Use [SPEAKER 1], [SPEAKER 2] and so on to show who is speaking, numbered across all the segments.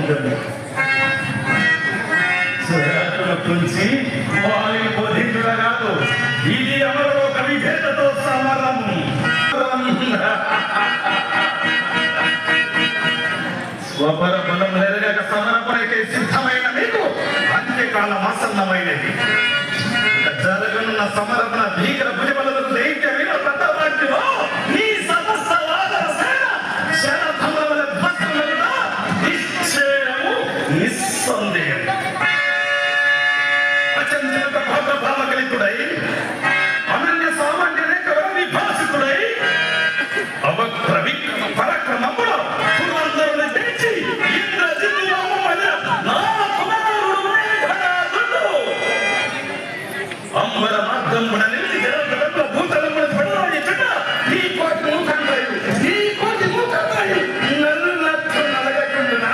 [SPEAKER 1] ఉంటుంది. గురించి వారి బోధించుడా కాదు, ఇది ఎవరో ఒక విధేతతో సమరం. స్వపర బలం నెరవేరక సమరపడితే సిద్ధమైన మీకు అంత్యకాలం ఆసన్నమైనది. జరగనున్న సమరణ భీకర భుజబలకు దైత్యమైన ప్రతాపాంటిలో నీ సహస్రవాదన సేన శరథముల ధ్వస్తములుగా నిశ్చయము నిస్సందేహం. అచంచల భావకలితుడై అనన్య సామాన్య రేఖ విభాసితుడై అవక్ర విక్రమ పరక్రమములో పురందరుని తెచ్చి ఇంద్రజిత్తులమ్మమైన నా కుమారుడు మేఘనాథుడు అంబర మార్గమున నిలిచి జలధరంలో భూతలమున పడరాయిచుట నీ కోటి మూకంటాయి, నీ కోటి మూకంటాయి నల్లచ్చు నలగకుండునా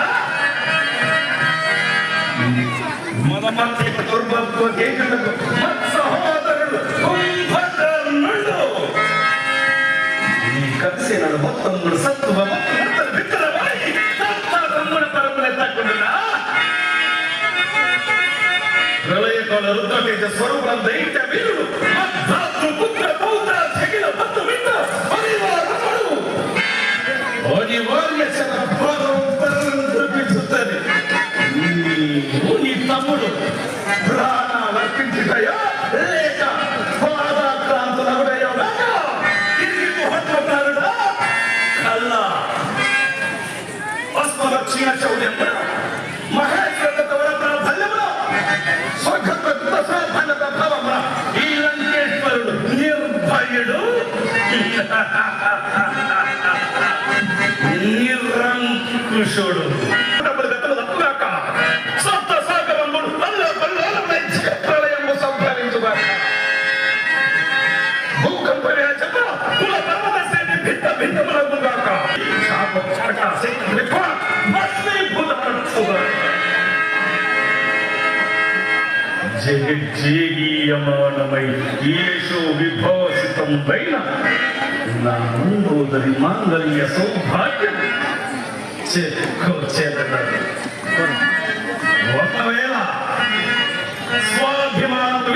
[SPEAKER 1] మదమతి దుర్భత్వ కేకులకు మత్ సహోదరుడు కుంభకర్ణుడు ఈ కక్షలను మొత్తం సత్తువ మొత్తం విత్తనమై తమ్ముడ పరములెత్తకుండునా ప్రళయకాల రుద్రతేజ స్వరూపం దైత్య వీరుడు మద్భాతృ పుత్ర పౌత్ర జగిల మత్తు వింద పరివారముడు అనివార్య శరభారం చూపిస్తుంది. నీ తమ్ముడు ప్రాణాలర్పించుటయా లేక పాదాక్రాంతులవుడయా లేక తిరిగి మహత్వకారుడా కల్లా అస్మలక్షణ చౌర్యమున మహేశ్వరత వరప్రాబల్యమున స్వగత సాధనత భావమున ఈ లంకేశ్వరుడు నిర్భయుడు నిరంకుశుడు సప్త సాగరముడు ప్రళయము సంభవించుగా భూకంపమే చెప్ప కుల పర్వత శ్రేణి భిన్న భిన్నములగుగాక శాప చరక శక్తి విఫల భస్మీభూతమనుగా జగజ్జేగీయమానమై యేషో విభాసితం వైన నా మందోదరి మాంగళ్య సౌభాగ్యం చేదన్నది. ఒకవేళ స్వాభిమానము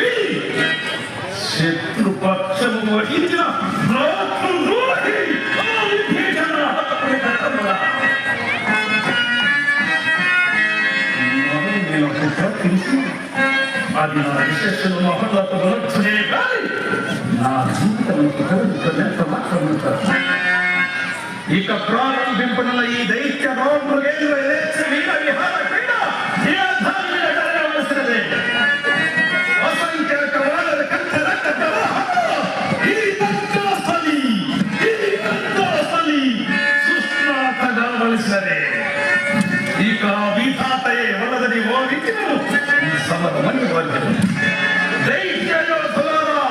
[SPEAKER 1] శత్రుపక్షము వహించిన అది నా విశేషను మహోన్నత వలక్షణే కాని నా జీవితం మాత్రం. ఇక ప్రారంభింపనున్న ఈ దైత్య మృగేంద్ర విహార క్రీడ జరగవలసినదే. అసంఖ్యాక వానర కంఠ రక్త ప్రవాహంలో ఈ దంతాస్థలి సుస్నాత కావలసినదే. ఇక విధాతయే వలదని ఓ విద్యను సమరమని వర్గం దైత్య యోధులారా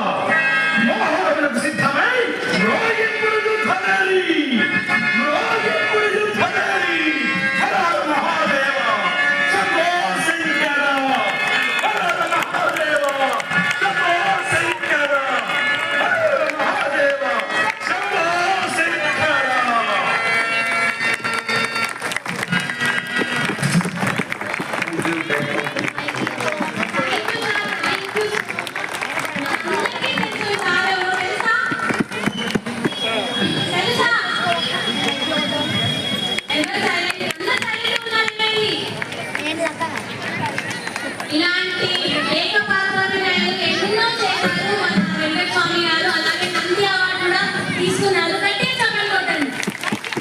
[SPEAKER 1] మోహనకు సిద్ధమై రోగిప్పుడు యుద్ధమేరి మహాదేవ శంభో శంకర మహాదేవ శంభో శంకర మహాదేవ శంభో శంకర.
[SPEAKER 2] ఇలాంటి ఏకపాత్రలు ఎన్నో చేశారు మన వెంకటస్వామి గారు. అలాగే నంది అవార్డు కూడా తీసుకున్నారు.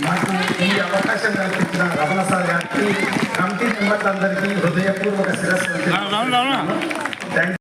[SPEAKER 1] మాకు ఈ అవకాశం కల్పించిన రమణ సార్ గారికి, కమిటీ మెంబర్లందరికీ